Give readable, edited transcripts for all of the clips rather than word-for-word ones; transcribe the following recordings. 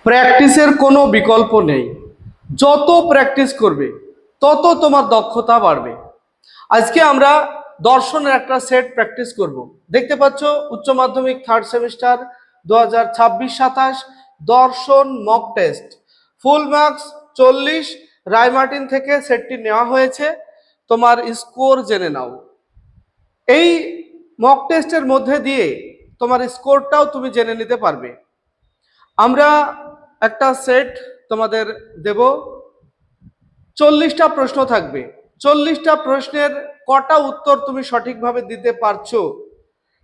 প্র্যাকটিসের কোনো বিকল্প নেই। যত প্র্যাকটিস করবে তত তোমার দক্ষতা বাড়বে। আজকে আমরা দর্শনের একটা সেট প্র্যাকটিস করব। দেখতে পাচ্ছ উচ্চ মাধ্যমিক থার্ড সেমিস্টার 2026-27 দর্শন mock test, full marks 40। Ray Martin থেকে সেটটি নেওয়া হয়েছে। তোমার স্কোর জেনে নাও। এই মক টেস্টের মধ্যে দিয়ে তোমার স্কোরটাও তুমি জেনে নিতে পারবে। আমরা একটা সেট তোমাদের দেব, 40টা প্রশ্ন থাকবে। 40টা প্রশ্নের কটা উত্তর তুমি সঠিকভাবে দিতে পারছো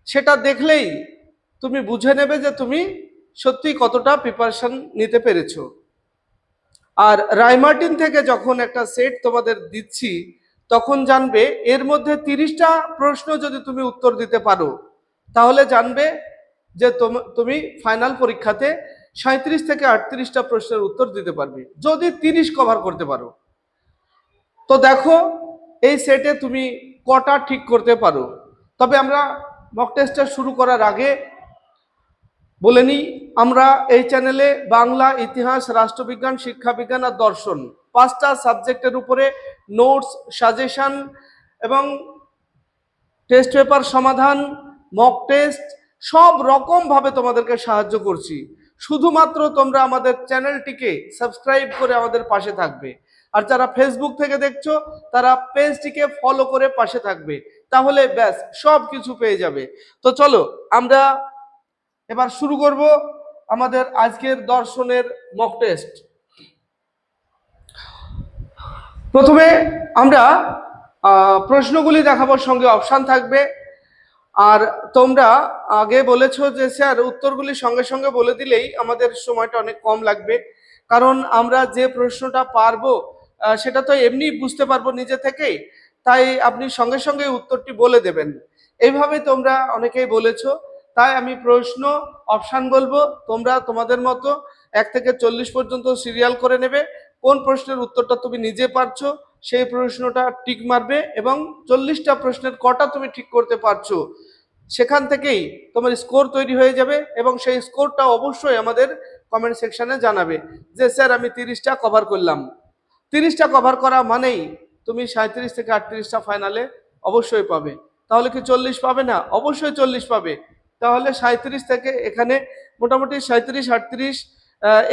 সেটা দেখলেই তুমি বুঝে নেবে যে তুমি সত্যি কতটা প্রিপারেশন নিতে পেরেছো। আর রায়মার্টিন থেকে যখন একটা সেট তোমাদের দিচ্ছি তখন জানবে এর মধ্যে 30টা প্রশ্ন যদি তুমি উত্তর দিতে পারো তাহলে জানবে যে তুমি ফাইনাল পরীক্ষাতে 37 থেকে 38টা প্রশ্নের উত্তর দিতে পারবে যদি 30 কভার করতে পারো। তো দেখো এই সেটে তুমি কটা ঠিক করতে পারো। তবে আমরা মক টেস্টটা শুরু করার আগে বলে নিই, আমরা এই চ্যানেলে বাংলা, ইতিহাস, রাষ্ট্রবিজ্ঞান, শিক্ষাবিজ্ঞান আর দর্শন 5টা সাবজেক্টের উপরে নোটস, সাজেশন এবং টেস্ট পেপার সমাধান, মক টেস্ট সব রকম ভাবে তোমাদেরকে সাহায্য করছি। শুধুমাত্র তোমরা আমাদের চ্যানেলটিকে সাবস্ক্রাইব করে আমাদের পাশে থাকবে। আর যারা ফেসবুক থেকে দেখছো তারা পেজটিকে ফলো করে পাশে থাকবে, তাহলে ব্যাস সব কিছু পেয়ে যাবে। তো চলো আমরা এবার শুরু করব আমাদের আজকের দর্শনের মক টেস্ট। প্রথমে আমরা প্রশ্নগুলি দেখাবার সঙ্গে অপশান থাকবে। আর তোমরা আগে বলেছো যে স্যার উত্তরগুলি সঙ্গে সঙ্গে বলে দিলেই আমাদের সময়টা অনেক কম লাগবে, কারণ আমরা যে প্রশ্নটা পারবো সেটা তো এমনি বুঝতে পারবো নিজে থেকেই, তাই আপনি সঙ্গে সঙ্গে উত্তরটি বলে দেবেন। এইভাবে তোমরা অনেকেই বলেছো, তাই আমি প্রশ্ন অপশান বলবো, তোমরা তোমাদের মতো 1 থেকে 40 পর্যন্ত সিরিয়াল করে নেবে। কোন প্রশ্নের উত্তরটা তুমি নিজে পারছো সেই প্রশ্নটা টিক মারবে এবং 40টা প্রশ্নের কটা তুমি ঠিক করতে পারছো সেখান থেকেই তোমার স্কোর তৈরি হয়ে যাবে এবং সেই স্কোরটা অবশ্যই আমাদের কমেন্ট সেকশনে জানাবে যে স্যার আমি 30টা কভার করলাম। 30টা কভার করা মানেই তুমি 37 থেকে 38টা ফাইনালে অবশ্যই পাবে। তাহলে কি 40 পাবে না? অবশ্যই 40 পাবে। তাহলে 37 থেকে এখানে মোটামুটি 37-38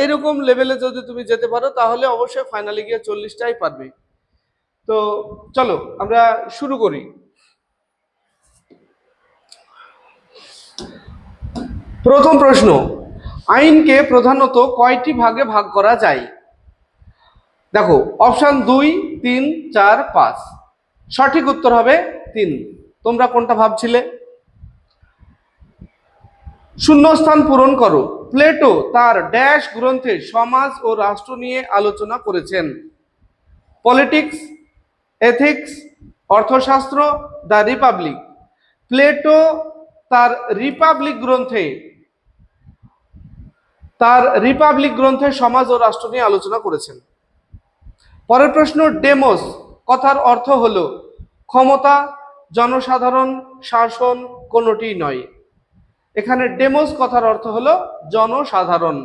এরকম লেভেলে যদি তুমি যেতে পারো তাহলে অবশ্যই ফাইনালে গিয়ে 40টাই পারবে। তো চলো আমরা শুরু করি। প্রথম প্রশ্ন, আইনকে প্রধানত কয়টি ভাগে ভাগ করা যায়? দেখো অপশান 2, 3, 4, 5। সঠিক উত্তর হবে 3। তোমরা কোনটা ভাবছিলে? শূন্যস্থান পূরণ করো। প্লেটো তার ড্যাশ গ্রন্থে সমাজ ও রাষ্ট্র নিয়ে আলোচনা করেছেন? Politics, ethics, Arthashastra, the Republic. Plato তার রিপাবলিক গ্রন্থে সমাজ ও রাষ্ট্র নিয়ে আলোচনা করেছেন। পরের প্রশ্ন, ডেমোস কথার অর্থ হলো ক্ষমতা, জনসাধারণ, শাসন, কোনোটি নয়। এখানে ডেমোস কথার অর্থ হলো জনসাধারণ।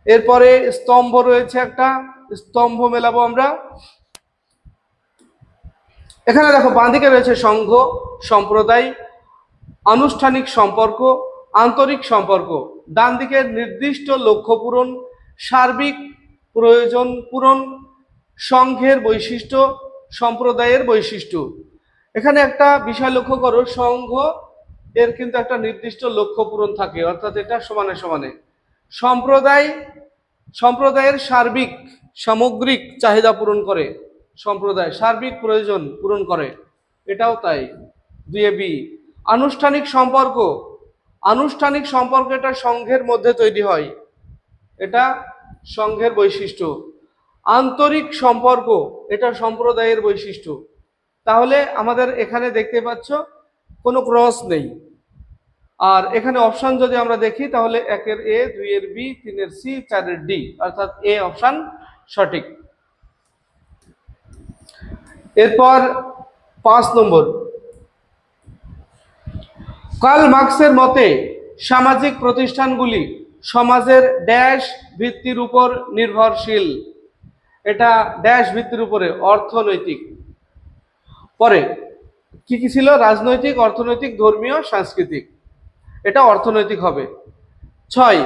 এরপরে স্তম্ভ রয়েছে, একটা স্তম্ভ মেলাবো আমরা। এখানে দেখো বাঁদিকে রয়েছে সংঘ, সম্প্রদায়, আনুষ্ঠানিক সম্পর্ক, আন্তরিক সম্পর্ক। ডান দিকে নির্দিষ্ট লক্ষ্য পূরণ, সার্বিক প্রয়োজন পূরণ, সংঘের বৈশিষ্ট্য, সম্প্রদায়ের বৈশিষ্ট্য। এখানে একটা বিষয় লক্ষ্য করো, সংঘ এর কিন্তু একটা নির্দিষ্ট লক্ষ্য পূরণ থাকে, অর্থাৎ এটা সমানে সমানে। সম্প্রদায়ের সার্বিক সামগ্রিক চাহিদা পূরণ করে, সম্প্রদায় সার্বিক প্রয়োজন পূরণ করে, এটাও তাই, 2 আনুষ্ঠানিক সম্পর্ক এটা সংঘের মধ্যে তৈরি হয়, এটা সংঘের বৈশিষ্ট্য। আন্তরিক সম্পর্ক এটা সম্প্রদায়ের বৈশিষ্ট্য। তাহলে আমাদের এখানে দেখতে পাচ্ছ কোনো ক্রস নেই। আর এখানে অপশন যদি আমরা দেখি তাহলে 1-এর এ, 2-এর বি, 3-এর সি, 4-এর ডি, অর্থাৎ এ অপশন সঠিক। এরপর 5 নম্বর, কার্ল মার্কসের মতে সামাজিক প্রতিষ্ঠানগুলি সমাজের ড্যাশ ভিত্তির উপর নির্ভরশীল, এটা ড্যাশ ভিত্তির উপরে, অর্থনৈতিক। পরে কি কি ছিল? রাজনৈতিক, অর্থনৈতিক, ধর্মীয়, সাংস্কৃতিক, এটা অর্থনৈতিক হবে। 6,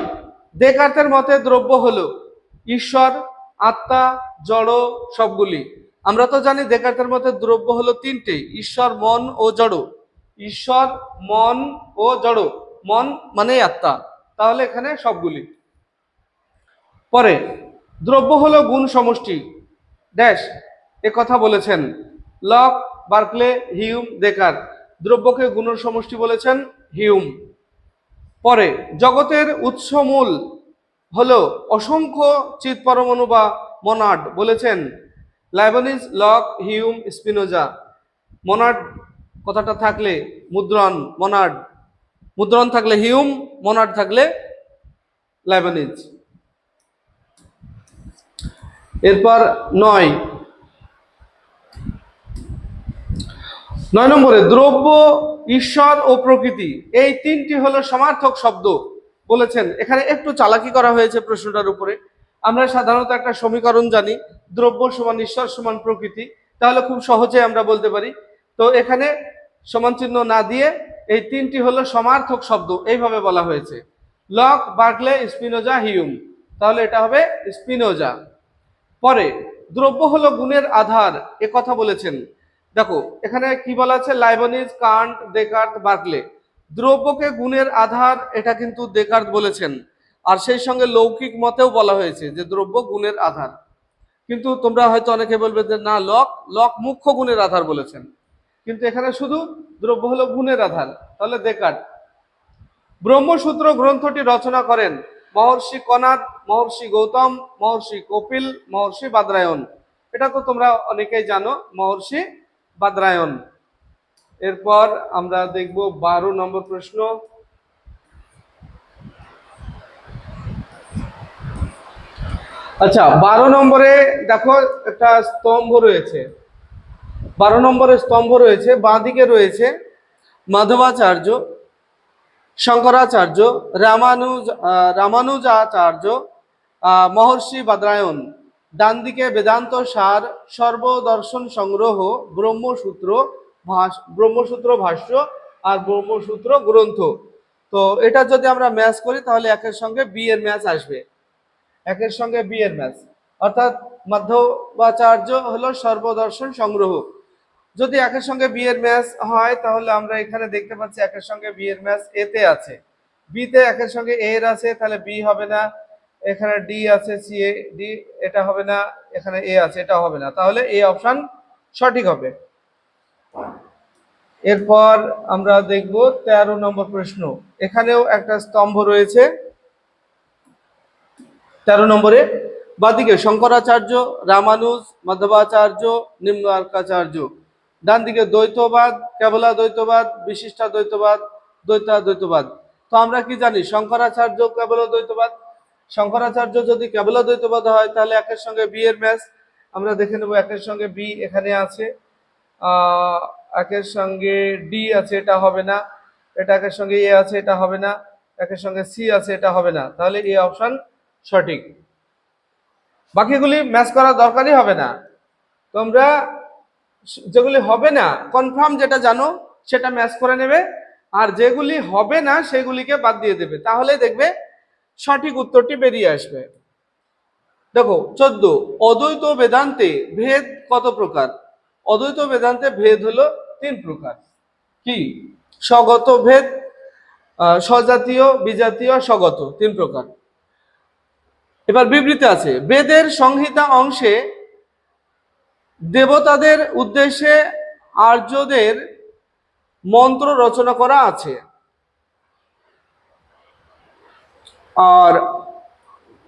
দেকার্তের মতে দ্রব্য হলো ঈশ্বর, আত্মা, জড়, সবগুলি। আমরা তো জানি দেকার্তের মতে দ্রব্য হলো তিনটে, ঈশ্বর, মন ও জড়। ঈশ্বর, মন ও জড়, মন মানে আত্মা, তাহলে এখানে সবগুলি। পরে দ্রব্য হলো গুণ সমষ্টি ড্যাশ, এ কথা বলেছেন লক, বার্কলে, হিউম, দেকার্ত। দ্রব্যকে গুণের সমষ্টি বলেছেন হিউম। পরে জগতের উৎসমূল হলো অসংখ্য চিৎ পরমাণু বা মনাড বলেছেন Leibniz, lock, Hume, Spinoza. Monad কথাটা থাকলে মুদ্রণ, মনাড, মুদ্রণ থাকলে হিউম, মনাড থাকলে লাইবনিজ। এরপর 9 নম্বরে দ্রব্য, ঈশ্বর ও প্রকৃতি, এই তিনটি হলো সমার্থক শব্দ বলেছেন। এখানে একটু চালাকি করা হয়েছে প্রশ্নটার উপরে। আমরা সাধারণত একটা সমীকরণ জানি, দ্রব্য সমান ঈশ্বর সমান প্রকৃতি, তাহলে খুব সহজে আমরা বলতে পারি। তো এখানে সমান চিহ্ন না দিয়ে এই তিনটি হলো সমার্থক শব্দ, এইভাবে বলা হয়েছে লক, বার্কলে, স্পিনোজা, হিউম, তাহলে এটা হবে স্পিনোজা। পরে দ্রব্য হলো গুণের আধার, এ কথা বলেছেন। দেখো এখানে কি বলা আছে? Leibniz, Kant, Descartes, Berkeley. দ্রব্যকে গুণের আধার, এটা কিন্তু দেকার্ত বলেছেন। আর সেই সঙ্গে লৌকিক মতেও বলা হয়েছে যে দ্রব্য গুণের আধার। কিন্তু তোমরা হয়তো অনেকে বলবে যে না, লক মুখ্য গুণের আধার বলেছেন, কিন্তু এখানে শুধু দ্রব্য হলো গুণের আধার, তাহলে দেকার্ত। ব্রহ্মসূত্র গ্রন্থটি রচনা করেন মহর্ষি কনাদ, মহর্ষি গৌতম, মহর্ষি কপিল, মহর্ষি বাদরায়ণ। এটা তো তোমরা অনেকেই জানো, মহর্ষি বাদরায়ণ। এরপর আমরা দেখব 12 নম্বর প্রশ্ন। আচ্ছা, 12 নম্বরে দেখো একটা স্তম্ভ রয়েছে। 12 নম্বরে স্তম্ভ রয়েছে, বাঁ দিকে রয়েছে মাধবাচার্য, শঙ্করাচার্য, রামানুজাচার্য, মহর্ষি বাদরায়ণ। ডান দিকে বেদান্ত সার, সর্বদর্শন সংগ্রহ, ব্রহ্মসূত্র ভাষ্য আর ব্রহ্মসূত্র গ্রন্থ। তো এটা যদি আমরা ম্যাচ করি তাহলে একের সঙ্গে বি এর ম্যাচ আসবে, একের সঙ্গে বি এর ম্যাচ, অর্থাৎ মাধবাচার্য হলো সর্বদর্শন সংগ্রহ। যদি একের সঙ্গে বি এর ম্যাচ হয় তাহলে আমরা এখানে দেখতে পাচ্ছি একের সঙ্গে বি এর ম্যাচ এতে আছে, বিতে একের সঙ্গে এ এর আছে, তাহলে বি হবে না। এখানে ডি আছে, সি এ ডি, এটা হবে না। এখানে এ আছে, এটা হবে না, তাহলে এ অপশন সঠিক হবে। এরপর আমরা দেখব 13 নম্বর প্রশ্ন। এখানেও একটা স্তম্ভ রয়েছে। 13 নম্বরে বাদিকে শঙ্করাচার্য, রামানুজ, মাধবাচার্য, নিম্নার্কাচার্য। ডান দিকে দ্বৈতবাদ, কেবলা দ্বৈতবাদ, বিশিষ্টা দ্বৈতবাদ, দ্বৈতাদ্বৈতবাদ। তো আমরা কি জানি? শঙ্করাচার্য কেবল দ্বৈতবাদ। শঙ্করাচার্য যদি কেবল দ্বৈতবাদ হয় তাহলে একের সঙ্গে বি এর ম্যাচ আমরা দেখে নেব। একের সঙ্গে বি এখানে আছে, একের সঙ্গে ডি আছে, এটা হবে না। এটা একের সঙ্গে এ আছে, এটা হবে না। একের সঙ্গে সি আছে, এটা হবে না, তাহলে এ অপশন সঠিক। বাকিগুলি ম্যাচ করার দরকারই হবে না। তোমরা যেগুলি হবে না কনফার্ম যেটা জানো সেটা ম্যাচ করে নেবে, আর যেগুলি হবে না সেগুলিকে বাদ দিয়ে দেবে, তাহলে দেখবে সঠিক উত্তরটি বেরিয়ে আসবে। দেখো 14, অদ্বৈত বেদান্তে ভেদ কত প্রকার? অদ্বৈত বেদান্তে ভেদ হলো 3 প্রকার। কি? স্বগত ভেদ, স্বজাতীয়, বিজাতীয়, স্বগত, 3 প্রকার। এবার বিবৃতি আছে, বেদের সংহিতা অংশে দেবতাদের উদ্দেশ্যে আর্যদের মন্ত্র রচনা করা আছে। আর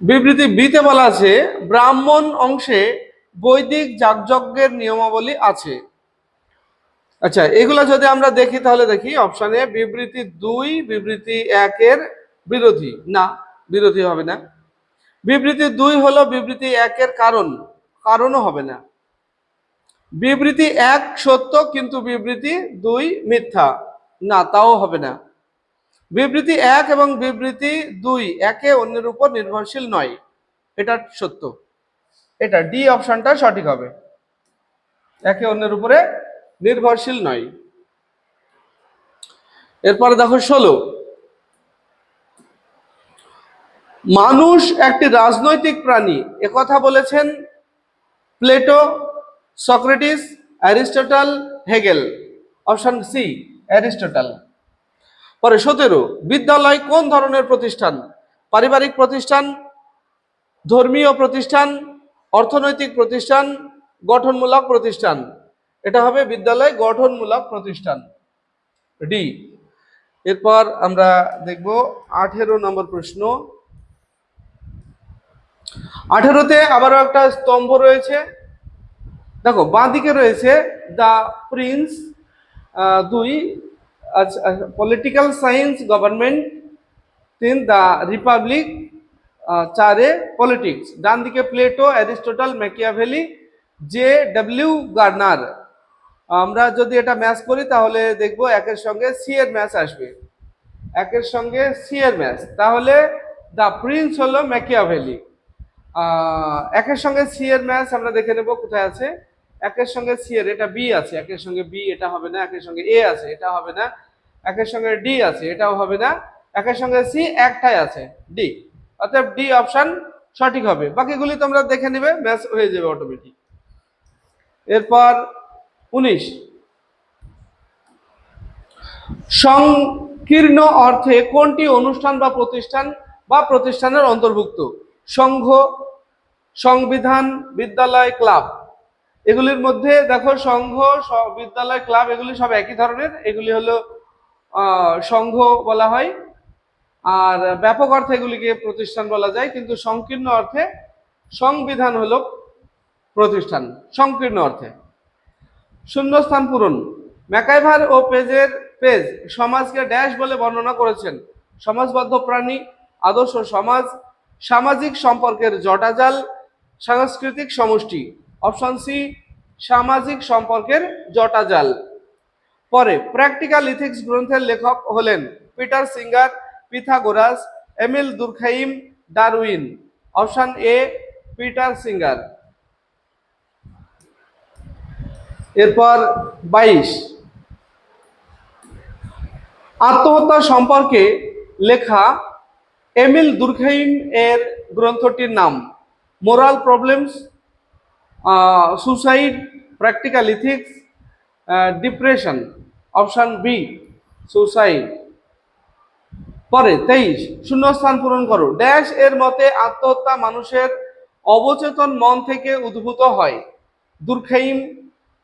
বিবৃতি বিতে বলা আছে ব্রাহ্মণ অংশে বৈদিক যাগযজ্ঞের নিয়মাবলী আছে। আচ্ছা, এগুলা যদি আমরা দেখি তাহলে দেখি অপশনে বিবৃতি 2 বিবৃতি 1 এর বিরোধী না, বিরোধী হবে না। বিবৃতি 2 হলো বিবৃতি 1 এর কারণও হবে না। বিবৃতি 1 সত্য কিন্তু বিবৃতি 2 মিথ্যা, না তাও হবে না। বিবৃতি 1 এবং বিবৃতি 2 একে অন্যের উপর নির্ভরশীল নয়, এটা সত্য। এটা ডি অপশনটা সঠিক হবে, একে অন্যের উপরে নির্ভরশীল নয়। এরপরে দেখো 16, মানুষ একটি রাজনৈতিক প্রাণী একথা বলেছেন Plato, Socrates, Aristotle, Hegel. Option C, Aristotle. পরে 17, বিদ্যালয় কোন ধরনের প্রতিষ্ঠান? পারিবারিক প্রতিষ্ঠান, ধর্মীয় প্রতিষ্ঠান, অর্থনৈতিক প্রতিষ্ঠান, গঠনমূলক প্রতিষ্ঠান। এটা হবে বিদ্যালয় গঠনমূলক প্রতিষ্ঠান, ডি। এরপর আমরা দেখব 18 নম্বর প্রশ্ন। 18তে আবারও একটা স্তম্ভ রয়েছে। দেখো বাঁ দিকে রয়েছে the prince 2, political science government 3, the republic 4 politics. ডান দিকে Plato, Aristotle, Machiavelli, J W Garner. আমরা যদি এটা ম্যাচ করি তাহলে দেখব একের সঙ্গে সি এর ম্যাচ আসবে, একের সঙ্গে সি এর ম্যাচ। তাহলে দ্য প্রিন্স হলো ম্যাকিয়াভেলি। একের সঙ্গে সি এর ম্যাচ আমরা দেখে নেব কোথায় আছে। একের সঙ্গে সি এর, এটা বি আছে, একের সঙ্গে বি, এটা হবে না। একের সঙ্গে এ আছে, এটা হবে না। একের সঙ্গে ডি আছে, এটাও হবে না। একের সঙ্গে সি একটাই আছে, ডি। অর্থাৎ ডি অপশন সঠিক হবে। বাকিগুলি তোমরা দেখে নেবে, ম্যাচ হয়ে যাবে অটোমেটিক। এরপর 19, সংকীর্ণ অর্থে কোনটি অনুষ্ঠান বা প্রতিষ্ঠান বা প্রতিষ্ঠানের অন্তর্ভুক্ত? সংঘ, সংবিধান, বিদ্যালয়, ক্লাব। এগুলির মধ্যে দেখো সংঘ, বিদ্যালয়, ক্লাব এগুলি সব একই ধরনের। এগুলি হলো সংঘ বলা হয়, আর ব্যাপক অর্থে এগুলিকে প্রতিষ্ঠান বলা যায়, কিন্তু সংকীর্ণ অর্থে সংবিধান হলো প্রতিষ্ঠান, সংকীর্ণ অর্থে। শূন্যস্থান পূরণ। ম্যাকাইভার ও পেজ সমাজকে ড্যাশ বলে বর্ণনা করেছেন? সমাজবদ্ধ প্রাণী, আদর্শ সমাজ, সামাজিক সম্পর্কের জটাজাল, সাংস্কৃতিক সমষ্টি। অপশন সি, সামাজিক সম্পর্কের জটাজাল। পরে প্র্যাকটিক্যাল ইথিক্স গ্রন্থের লেখক হলেন Peter Singer, Pythagoras, Emile Durkheim, Darwin. Option A, Peter Singer. এরপর 22, আত্মহত্যা সম্পর্কে লেখা এমিল দুরখাইম এর গ্রন্থটির নাম? Moral problems, suicide, practical ethics, depression. Option B, suicide. পরে 23, শূন্যস্থান পূরণ করো। ড্যাশ এর মতে আত্মহত্যা মানুষের অবচেতন মন থেকে উদ্ভূত হয়? Durkheim,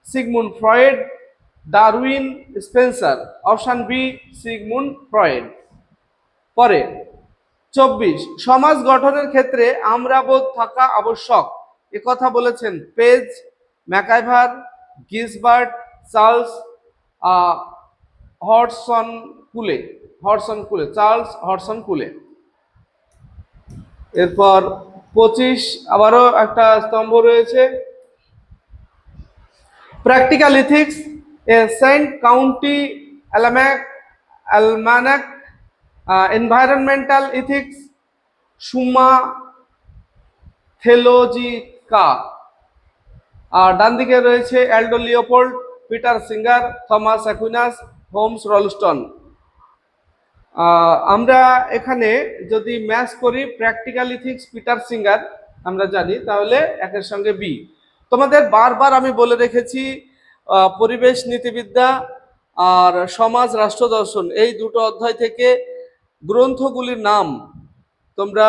Sigmund Freud, Darwin, Spencer. Option B, Sigmund Freud. পরে 24, সমাজ গঠনের ক্ষেত্রে আমরাবোধ থাকা আবশ্যক একথা বলেছেন Page, MacIver, Gisbert, Charles Hodson Cooley. Charles Hodson Cooley. এরপর 25, আবারও একটা স্তম্ভ রয়েছে। Practical ethics, a sand county almanac, environmental ethics, Summa Theologica. আর ডান দিকে রয়েছে Aldo Leopold, Peter Singer, Thomas Aquinas, Holmes Rolston. আমরা এখানে যদি ম্যাচ করি প্র্যাকটিক্যাল ইথিক্স পিটার সিঙ্গার আমরা জানি, তাহলে একের সঙ্গে বি। তোমাদের বারবার আমি বলে রেখেছি পরিবেশ নীতিবিদ্যা আর সমাজ রাষ্ট্র দর্শন এই দুটো অধ্যায় থেকে গ্রন্থগুলির নাম তোমরা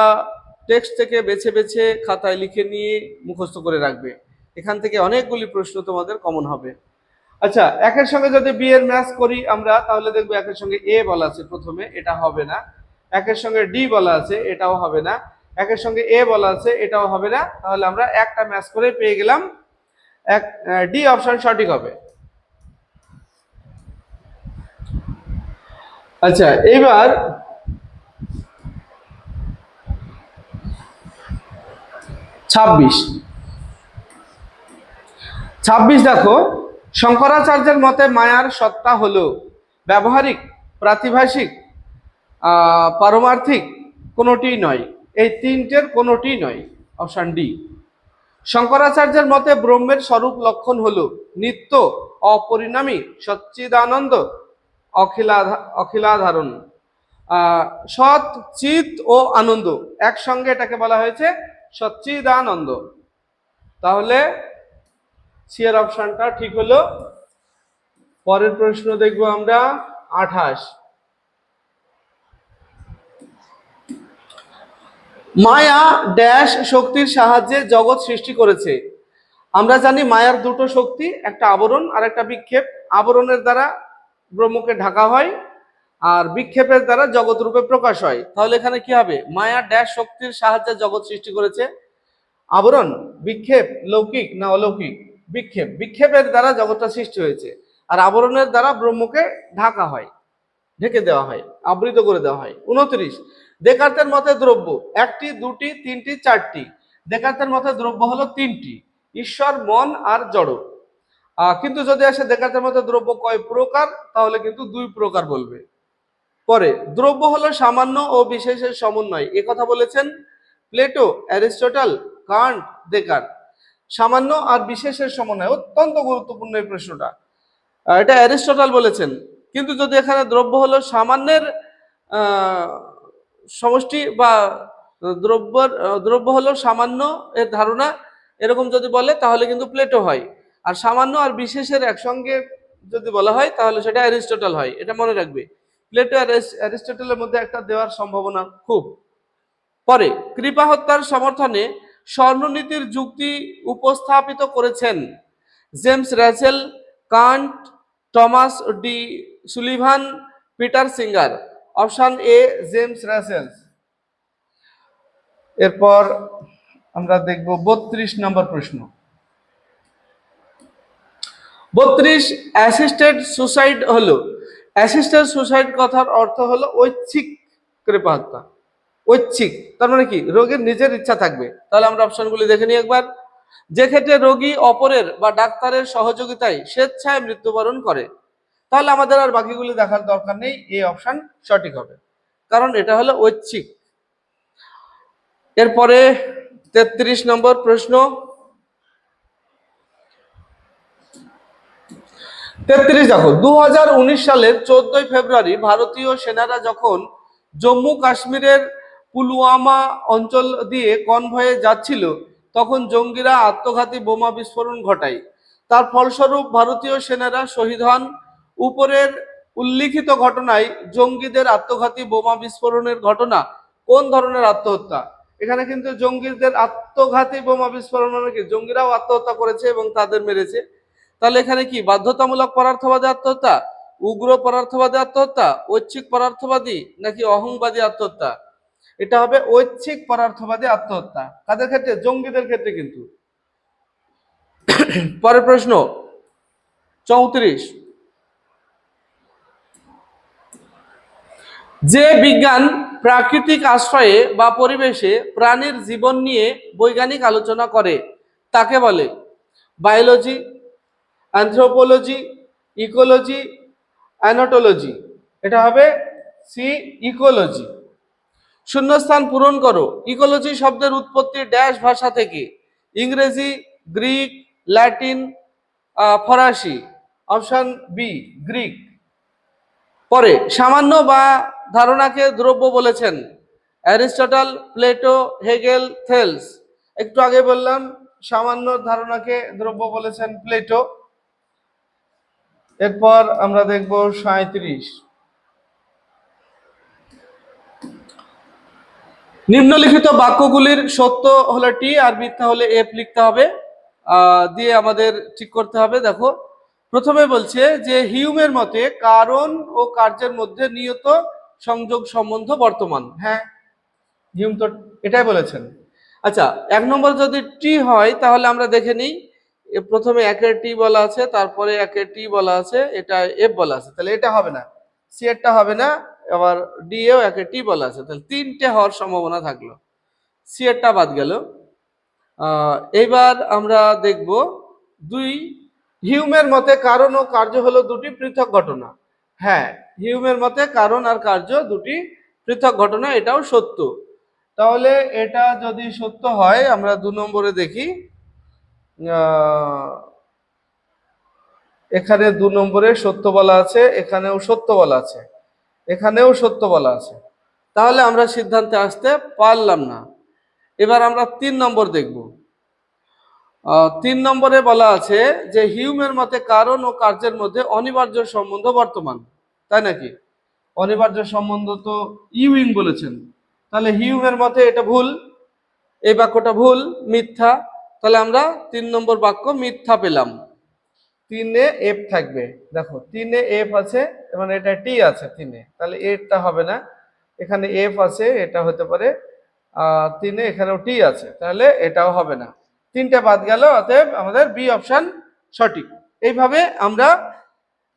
টেক্সট থেকে বেছে বেছে খাতায় লিখে নিয়ে মুখস্থ করে রাখবে। এখান থেকে অনেকগুলি প্রশ্ন তোমাদের কমন হবে। আচ্ছা, একের সঙ্গে যদি বি এর ম্যাচ করি আমরা, তাহলে দেখবো একের সঙ্গে এ বলা আছে প্রথমে, এটা হবে না। একের সঙ্গে ডি বলা আছে, এটাও হবে না। একের সঙ্গে এ বলা আছে, এটাও হবে না। তাহলে আমরা একটা ম্যাচ করে পেয়ে গেলাম, ডি অপশন সঠিক হবে। আচ্ছা, এবার 26 দেখো, শঙ্করাচার্যের মতে মায়ার সত্তা হলো ব্যবহারিক, প্রাতিভাসিক, পারমার্থিক কোনোটি নয়, এই তিনটের কোনোটি নয়, অপশন ডি। শঙ্করাচার্যের মতে ব্রহ্মের স্বরূপ লক্ষণ হলো নিত্য, অপরিণামী, সচ্চিদানন্দ, অখিলাধারণ। সৎ, চিত ও আনন্দ একসঙ্গে এটাকে বলা হয়েছে সচ্চিদানন্দ। তাহলে সি এর অপশনটা ঠিক হলো। পরের প্রশ্ন দেখবো আমরা 28। মায়া ড্যাশ শক্তির সাহায্যে জগৎ সৃষ্টি করেছে। আমরা জানি মায়ার দুটো শক্তি, একটা আবরণ আর একটা বিক্ষেপ। আবরণের দ্বারা ব্রহ্মকে ঢাকা হয় আর বিক্ষেপের দ্বারা জগৎ রূপে প্রকাশ হয়। তাহলে এখানে কি হবে? মায়া ড্যাশ শক্তির সাহায্যে জগৎ সৃষ্টি করেছে। আবরণ, বিক্ষেপ, লৌকিক না অলৌকিক? বিক্ষেপ। বিক্ষেপের দ্বারা জগৎটা সৃষ্টি হয়েছে আর আবরণের দ্বারা ব্রহ্মকে ঢাকা হয়, ঢেকে দেওয়া হয়, আবৃত করে দেওয়া হয়। 29। দেকার্তের মতে দ্রব্য একটি, দুটি, তিনটি, চারটি। দেকার্তের মতে দ্রব্য হলো তিনটি, ঈশ্বর, মন আর জড়। কিন্তু যদি আসে দেকার্তের মতে দ্রব্য কয় প্রকার, তাহলে কিন্তু দুই প্রকার বলবে। পরে দ্রব্য হলো সামান্য ও বিশেষের সমন্বয়, এ কথা বলেছেন প্লেটো, অ্যারিস্টটল, কান্ট, দেকার্ত। সামান্য আর বিশেষের সমন্বয়, অত্যন্ত গুরুত্বপূর্ণ এই প্রশ্নটা। এটা অ্যারিস্টটল বলেছেন। কিন্তু যদি এখানে দ্রব্য হলো সামান্যের সমষ্টি বা দ্রব্য হলো সামান্য এর ধারণা, এরকম যদি বলে তাহলে কিন্তু প্লেটো হয়। আর সামান্য আর বিশেষের একসঙ্গে যদি বলা হয় তাহলে সেটা অ্যারিস্টটল হয়। এটা মনে রাখবে, প্লেটো আর অ্যারিস্টটলের মধ্যে একটা দেওয়ার সম্ভাবনা খুব। পরে কৃপা হত্যার সমর্থনে স্বর্ণনীতির যুক্তি উপস্থাপিত করেছেন James Russell, Kant, Thomas D Sullivan, Peter Singer. Option A James Russell. এরপর আমরা দেখব 32 নম্বর প্রশ্ন। 32 অ্যাসিস্টেড সুসাইড হলো, অ্যাসিস্টেড সুসাইড কথার অর্থ হলো ঐচ্ছিক কৃপা হত্যা। ঐচ্ছিক তার মানে কি? রোগীর নিজের ইচ্ছা থাকবে। তাহলে আমরা অপশনগুলি দেখে নিই একবার। যে ক্ষেত্রে রোগী অপরের বা ডাক্তারের সহযোগিতায় স্বেচ্ছায় মৃত্যুবরণ করে। তাহলে আমাদের আর বাকিগুলি দেখার দরকার নেই, এই অপশন সঠিক হবে, কারণ এটা হলো ঐচ্ছিক। এরপরে 33 নম্বর প্রশ্ন। 33 দেখো, 2019 সালের 14 ফেব্রুয়ারি ভারতীয় সেনারা যখন জম্মু কাশ্মীরের পুলওয়ামা অঞ্চল দিয়ে কনভয়ে যাচ্ছিল, তখন জঙ্গিরা আত্মঘাতী বোমা বিস্ফোরণ ঘটায়। তার ফলস্বরূপ ভারতীয় সেনারা শহীদ হন। উপরের উল্লিখিত ঘটনায় জঙ্গিদের আত্মঘাতী বোমা বিস্ফোরণের ঘটনা কোন ধরনের আত্মহত্যা? এখানে কিন্তু জঙ্গিদের আত্মঘাতী বোমা বিস্ফোরণ মানে কি? জঙ্গিরাও আত্মহত্যা করেছে এবং তাদের মেরেছে। তাহলে এখানে কি বাধ্যতামূলক পদার্থবাদী আত্মহত্যা, উগ্র পদার্থবাদী আত্মহত্যা, ঐচ্ছিক পদার্থবাদী নাকি অহংবাদী আত্মহত্যা? এটা হবে ঐচ্ছিক পদার্থবাদী আত্মহত্যা। কাদের ক্ষেত্রে? জঙ্গিদের ক্ষেত্রে কিন্তু। পরের প্রশ্ন 34। যে বিজ্ঞান প্রাকৃতিক আশ্রয়ে বা পরিবেশে প্রাণীর জীবন নিয়ে বৈজ্ঞানিক আলোচনা করে তাকে বলে বায়োলজি, অ্যানথ্রোপোলজি, ইকোলজি, অ্যানাটোলজি। এটা হবে সি, ইকোলজি। শূন্যস্থান পূরণ করো। ইকোলজি শব্দের উৎপত্তি ড্যাশ ভাষা থেকে? ইংরেজি, গ্রিক, ল্যাটিন, ফরাসি। Option B, Greek. পরে সামান্য বা ধারণাকে দ্রব্য বলেছেন অ্যারিস্টটল, প্লেটো, হেগেল, থেলস। একটু আগে বললাম সামান্য ধারণাকে দ্রব্য বলেছেন প্লেটো। এরপর আমরা দেখব 37। নিম্নলিখিত বাক্যগুলির সত্য হলে টি আর মিথ্যা হলে এফ লিখতে হবে, দিয়ে আমাদের ঠিক করতে হবে। দেখো, প্রথমে বলছে যে হিউমের মতে কারণ ও কার্যের মধ্যে নিয়ত সংযোগ সম্বন্ধ বর্তমান। হ্যাঁ, হিউম তো এটাই বলেছেন। আচ্ছা, 1 নম্বর যদি টি হয় তাহলে আমরা দেখে নিই। প্রথমে একের টি বলা আছে, তারপরে একের টি বলা আছে, এটা এফ বলা আছে, তাহলে এটা হবে না, সি এরটা হবে না। আবার ডি এও একের টি বলা আছে, তাহলে 3টে হওয়ার সম্ভাবনা থাকলো, সি এরটা বাদ গেল। এইবার আমরা দেখব 2। হিউমের মতে কারণ ও কার্য হলো দুটি পৃথক ঘটনা। হ্যাঁ, হিউমের মতে কারণ আর কার্য দুটি পৃথক ঘটনা, এটাও সত্য। তাহলে এটা যদি সত্য হয়, আমরা 2 নম্বরে দেখি, এখানে 2 নম্বরে সত্য বলা আছে, এখানেও সত্য বলা আছে, এখানেও সত্য বলা আছে। তাহলে আমরা সিদ্ধান্তে আসতে পারলাম না। এবার আমরা 3 নম্বর দেখব। 3 নম্বরে বলা আছে যে হিউমের মতে কারণ ও কার্যের মধ্যে অনিবার্য সম্বন্ধ বর্তমান, তাই নাকি? অনিবার্য সম্বন্ধ তো ইউইং বলেছেন, তাহলে হিউমের মতে এটা ভুল, এই বাক্যটা ভুল, মিথ্যা। তাহলে আমরা 3 নম্বর বাক্য মিথ্যা পেলাম। 3-এ এফ থাকবে, দেখো 3-এ এফ আছে, মানে এটা টি আছে 3-এ, তাহলে এফটা হবে না। এখানে এফ আছে, এটা হতে পারে 3-এ, এখানেও টি আছে, তাহলে এটাও হবে না। 3টে বাদ গেল, অতএব আমাদের বি অপশন সঠিক। এইভাবে আমরা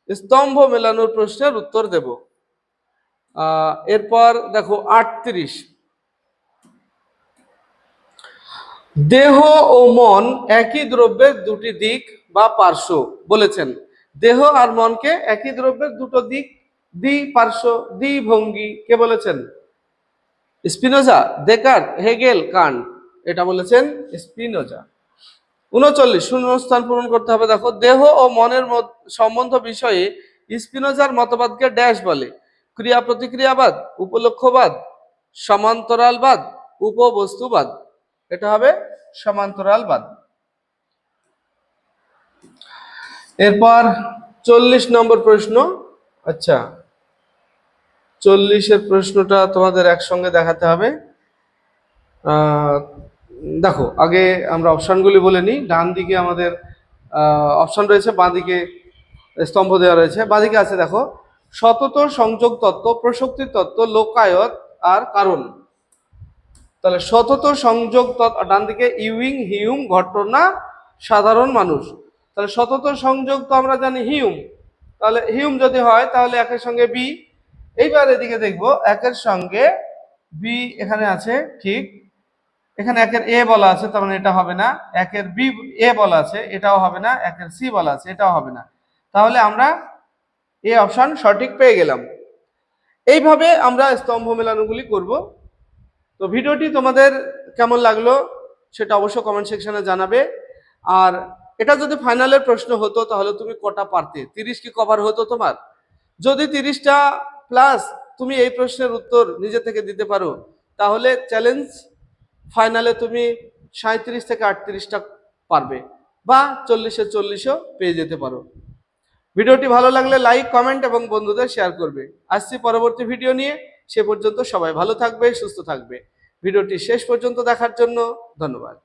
স্তম্ভ মেলানোর প্রশ্নের উত্তর দেব। এরপর দেখো 38, দেহ ও মন একই দ্রব্যের দুটি দিক বা পার্শ্ব বলেছেন। দেহ আর মনকে একই দ্রব্যের দুটো দিক, দ্বি পার্শ্ব, দ্বিভঙ্গি কে বলেছেন? Spinoza, Descartes, Hegel, Kant. এটা বলেছেন স্পিনোজা। 39 শূন্যস্থান পূরণ করতে হবে। দেখো, দেহ ও মনের সম্বন্ধ বিষয়ে স্পিনোজার মতবাদকে ড্যাশ বলে? ক্রিয়া প্রতিক্রিয়াবাদ, উপলক্ষবাদ, সমান্তরালবাদ, উপবস্তুবাদ। এটা হবে সমান্তরালবাদ। এরপর 40 নম্বর প্রশ্ন। আচ্ছা, 40-এর প্রশ্নটা তোমাদের একসঙ্গে দেখাতে হবে। দেখো, আগে আমরা অপশনগুলি বলে নিই। ডান দিকে আমাদের অপশন রয়েছে, বাঁ দিকে স্তম্ভ দেওয়া রয়েছে। বাঁ দিকে আছে দেখো, সতত সংযোগ তত্ত্ব, প্রসক্তি তত্ত্ব, লোকায়ত আর কারণ। তাহলে সতত সংযোগ তত্ত্ব ডান দিকে, ইউইং, হিউম, ঘটনা, সাধারণ মানুষ। তাহলে সতত সংযোগ তো আমরা জানি হিউম, তাহলে হিউম যদি হয় তাহলে একের সঙ্গে বি। এইবার এদিকে দেখবো, একের সঙ্গে বি এখানে আছে, ঠিক। এখানে একের এ বলা আছে, তার মানে এটা হবে না। একের বি এ বলা আছে, এটাও হবে না। একের সি বলা আছে, এটাও হবে না। তাহলে আমরা এ অপশন সঠিক পেয়ে গেলাম। এইভাবে আমরা স্তম্ভ মেলানোগুলি করব। তো ভিডিওটি তোমাদের কেমন লাগলো সেটা অবশ্যই কমেন্ট সেকশনে জানাবে। আর এটা যদি ফাইনালের প্রশ্ন হতো তাহলে তুমি কটা পারতে? 30 কি কভার হতো তোমার? যদি 30টা প্লাস তুমি এই প্রশ্নের উত্তর নিজে থেকে দিতে পারো, তাহলে চ্যালেঞ্জ ফাইনালে তুমি 37 থেকে 38টা পারবে, বা 40-এ 40ও পেয়ে যেতে পারো। ভিডিওটি ভালো লাগলে লাইক, কমেন্ট এবং বন্ধুদের শেয়ার করবে। আসছি পরবর্তী ভিডিও নিয়ে। সে পর্যন্ত সবাই ভালো থাকবে, সুস্থ থাকবে। ভিডিওটি শেষ পর্যন্ত দেখার জন্য ধন্যবাদ।